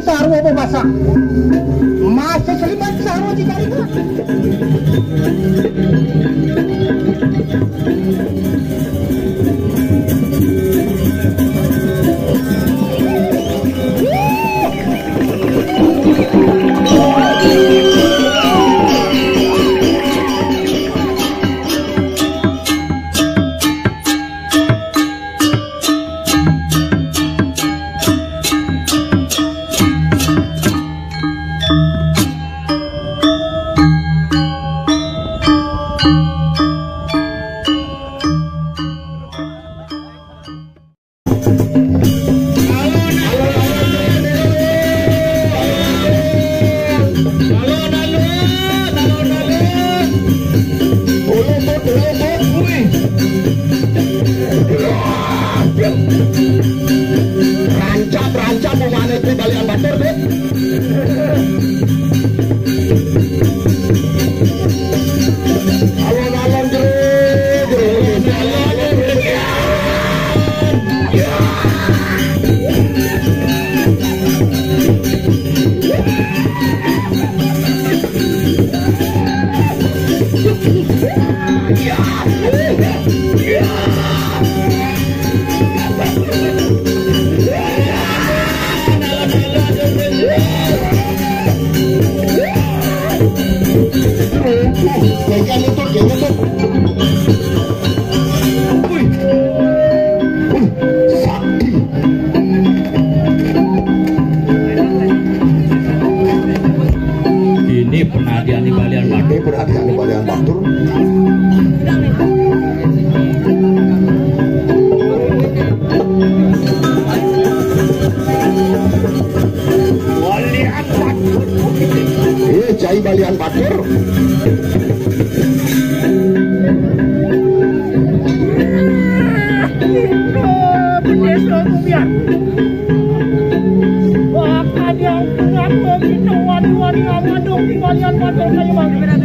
sarwa apa masak? Masih kelibat sarwa dicari tuh. Rancap pemain itu balian batur deh. Alon-alon jeruk, alon-alon ya. Ini penadian di balian batur, penadian di balian batur. Balian batur. Cai balian batur.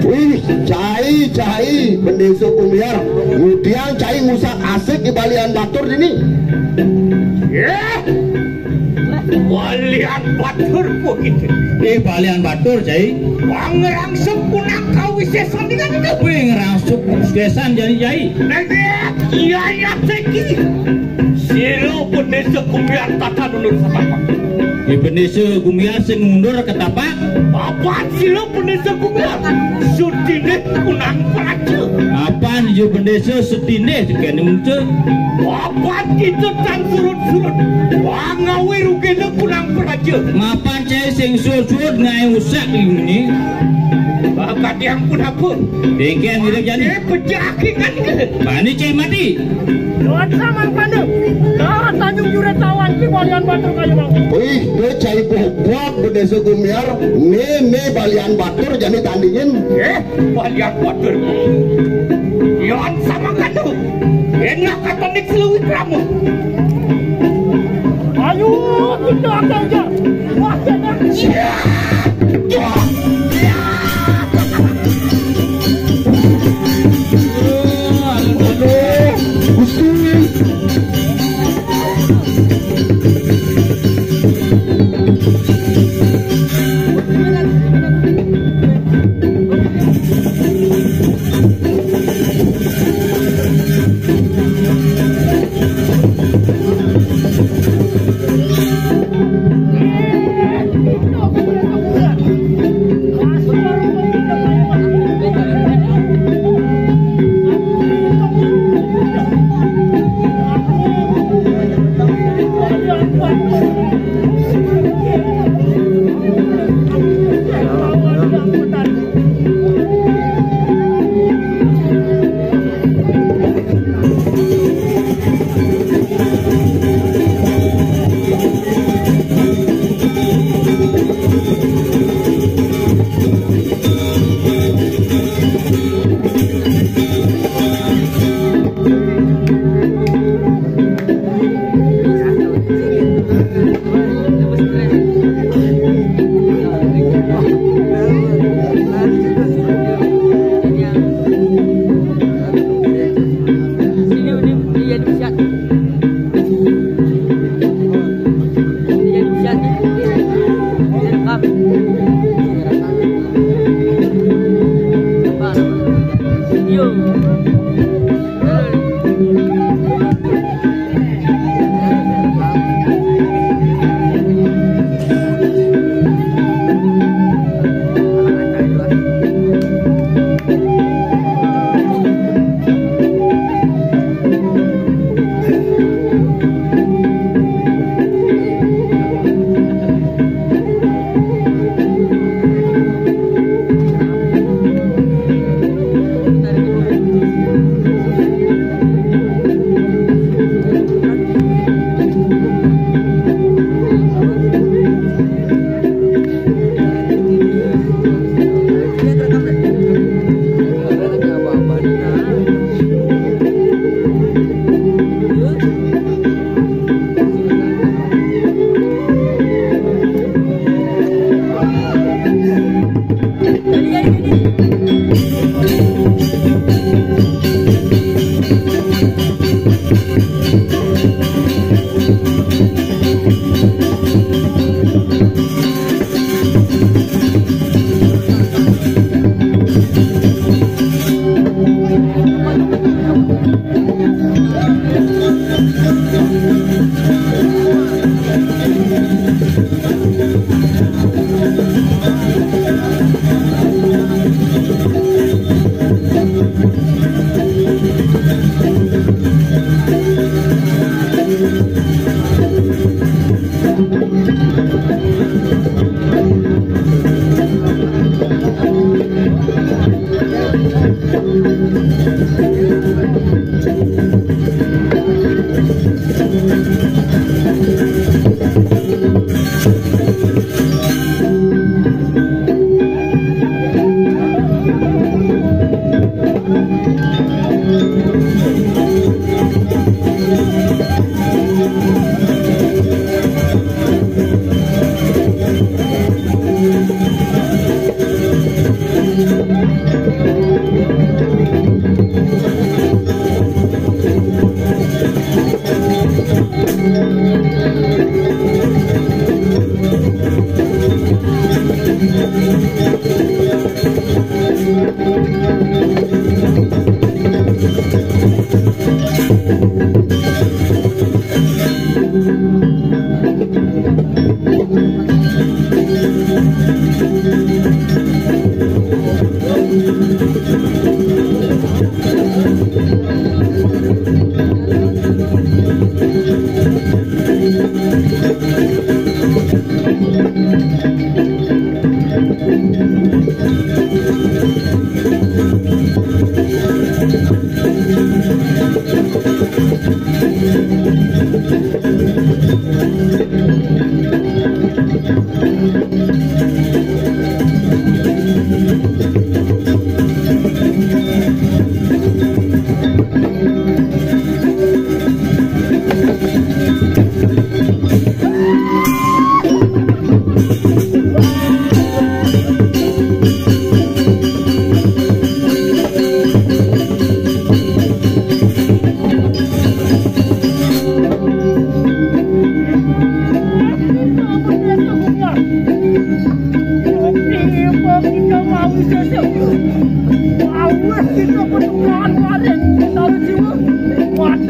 Wih, cai Pendesa Kumiar, kemudian cai ngusak asik di balian batur ini. Balian batur begitu. Balian batur cai. Ngerangsuk punang kau wisesan dengan itu. Ngerangsuk wisesan jadi cai. Iya teki. Silo Pendesa Kumiar tata dulu sama. Di Pendesa Kumiar sing mundur ke tapak. Apa silo Pendesa Kumiar? Sutine kunang praja. Apa nih Pendesa sutine dikene muncul? Apa itu tan surut-surut? Wangawe rugene kunang praja. Mapan cai sing surut ngae usak ini. Bakat yang pun apa? Deken kita jadi. Pejaki kan ke? Pani cai mati. Doan sama pandu. Dah Tanjung Juretawan ki balian batur kayu bang. Wih, dia cai buat Pendesa Kumiar. Ne balian batur jadi tandingin. Balian batur. Yon sama kadu. Enak kata nik seluwit kamu. Ayo kita akan aja. Wah, siap.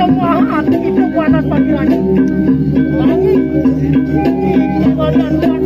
semua hati itu panas panggilannya. Lagi badan enak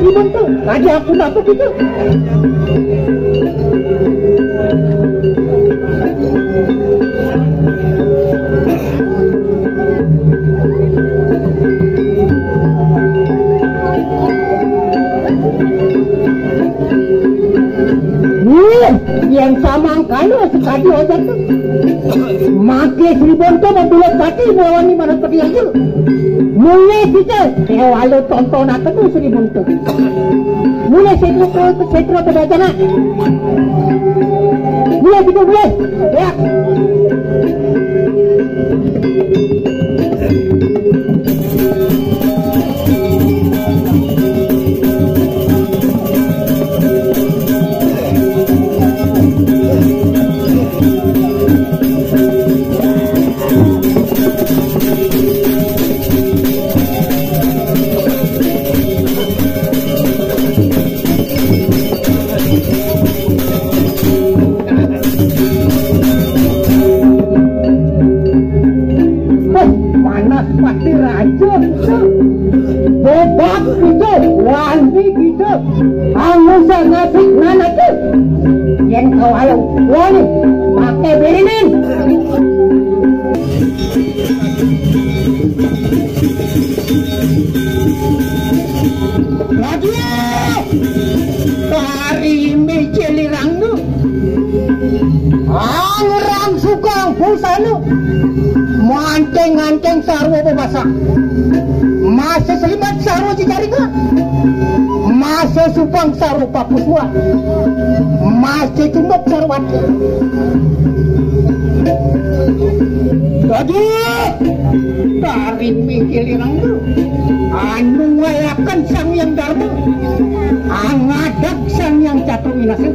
Sri Buntu, raja aku takut itu. Yang sama kalau sekali aja tuh make Sri Buntu mobilet kaki melawan mana seperti itu mulai kita walau tonton apa tuh Sri Buntu mulai setro pedajana mulai kita mulai ya pasti raja kita bebas kita wali kita angusa ngasih nana tuh yang kau halau wali pakai berinin raja hari mecelirang tu angrang sukang pusanu Manteng-anteng sarwa pemasak Masa selimat sarwa cicarika Masa supang sarwa papuswa Masa cumbak sarwati Aduh Tarik mikilirang tu Anu wayakan sang yang dharma Angadak sang yang catu winasa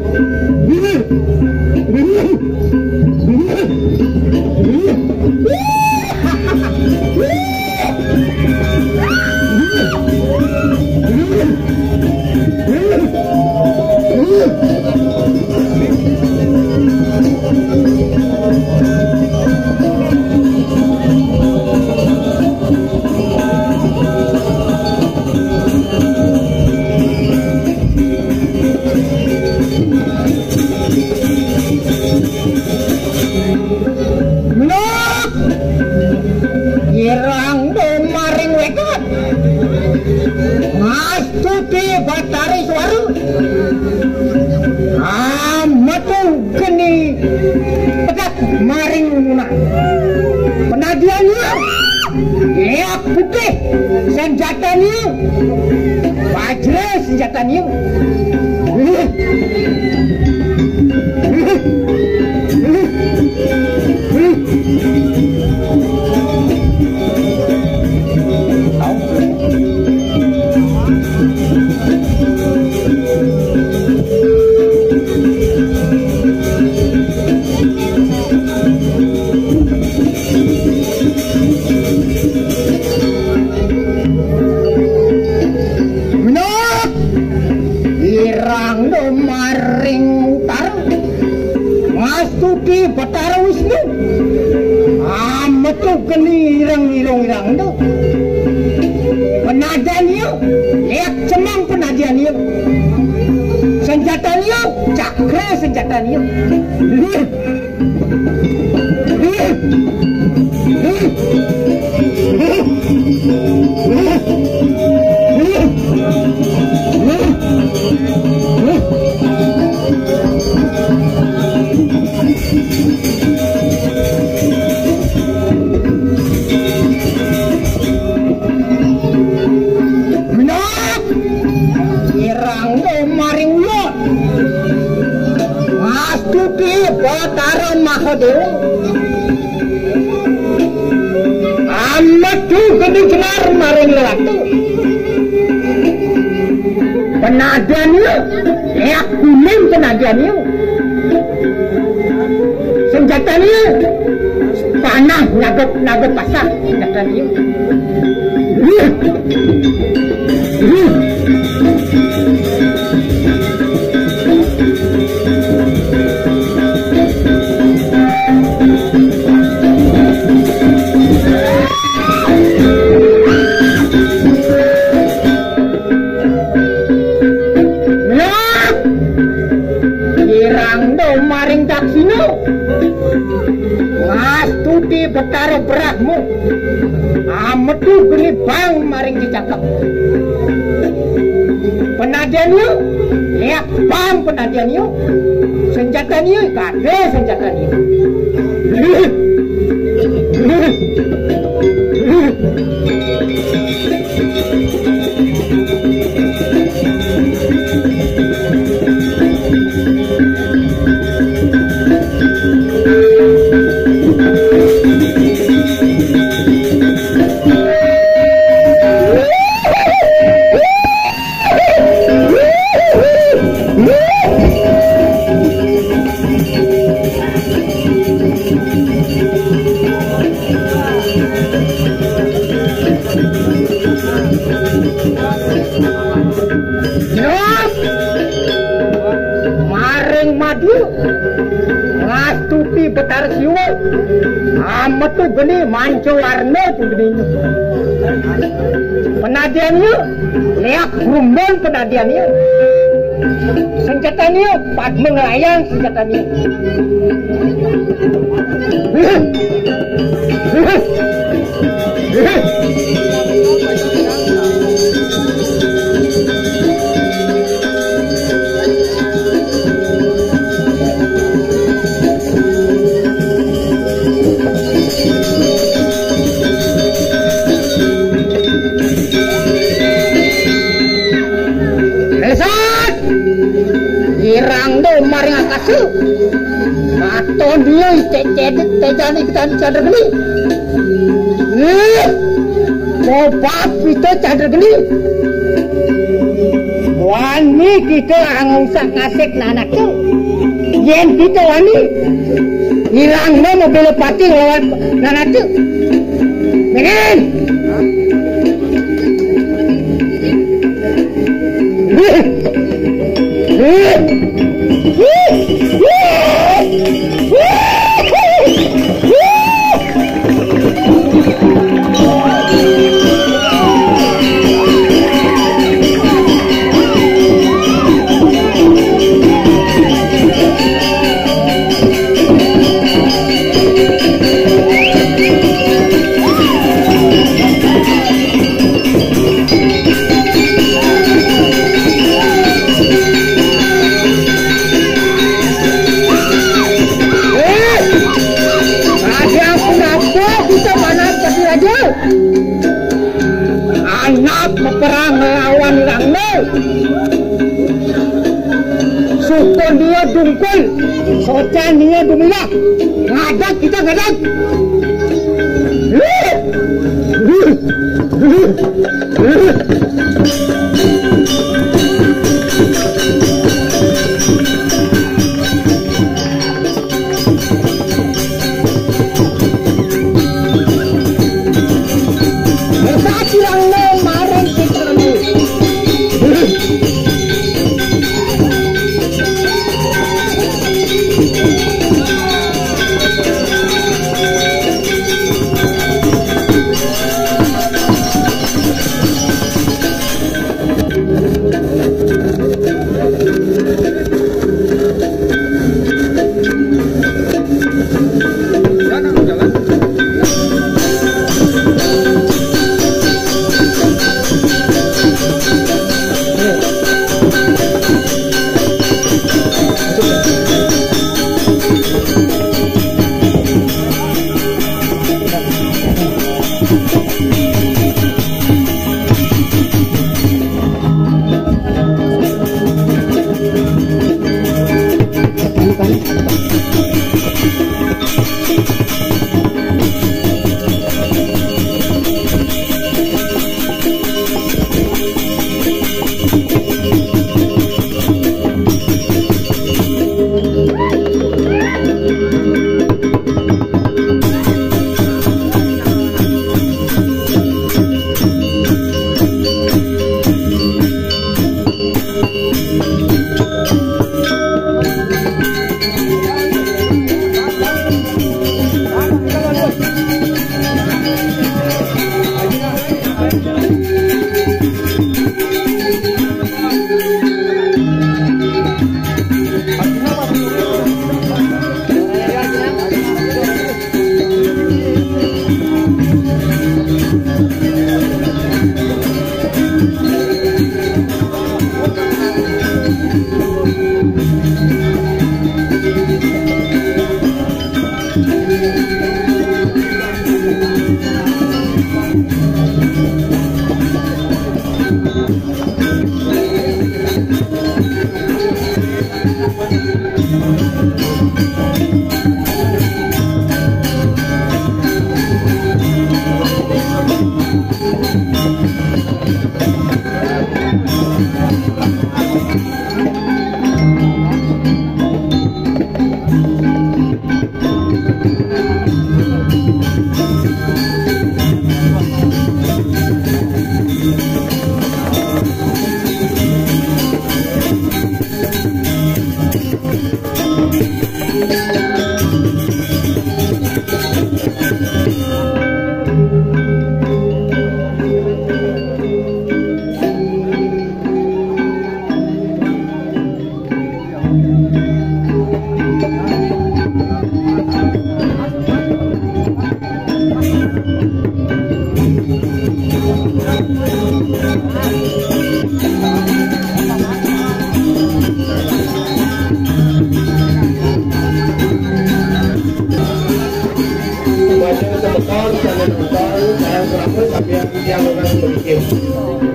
putih senjatanya Wajra senjatanya Batara Wisnu amat tu geni irang tu penajan dia lihat cemang penajan dia senjata dia cakra senjata dia Bataran Mahadewa amat tu gede kenar maring lelatu penajannya leak kuning penajannya senjatanya panah naga pasang senjatanya Metu geni bang maring dicakap. Penadian yuk, lihat bang penadian yuk. Senjata yuk, kade senjata yuk. Ngastuti betar siwa metu geni manco warna tu geni penadiannya leak rumbon penadiannya senjatanya pat mengelayang senjatanya maring akasu aton dia cecet tejani kita cadar geni bobap itu cadar geni wani kita angungsak ngasek nanak tu yen kita wani hilang na mobil pati lawan nanak tu pengen perang melawan Rangno sukon dia dungkul socan dia dumilah ngadak kita ngadak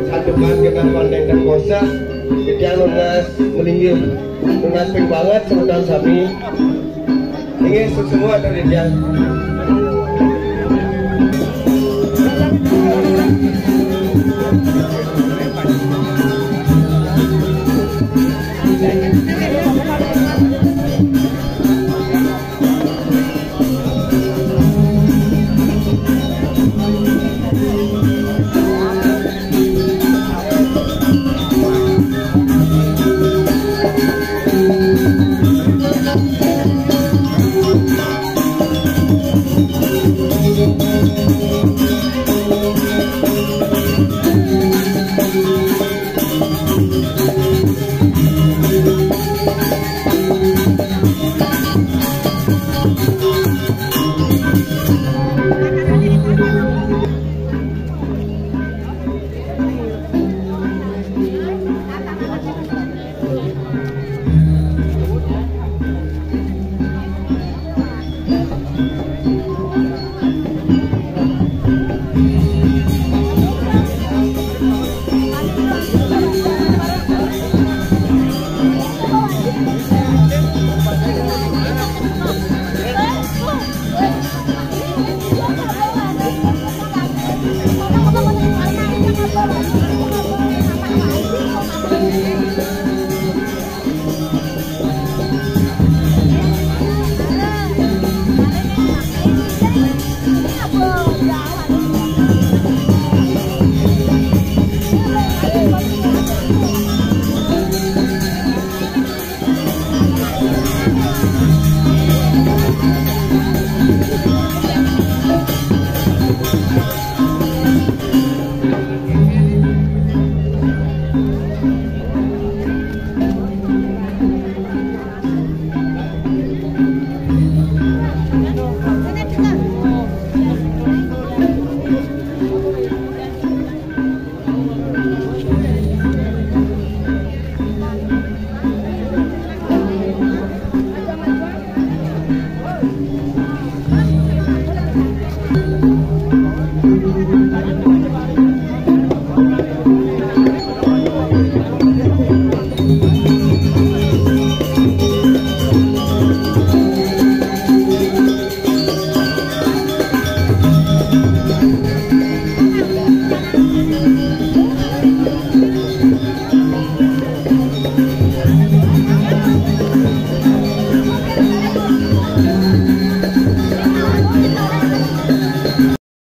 satu kan kita pandangkan kosa jadi lunas melinggir lunas ping banget sebutan sami ini semua dari dia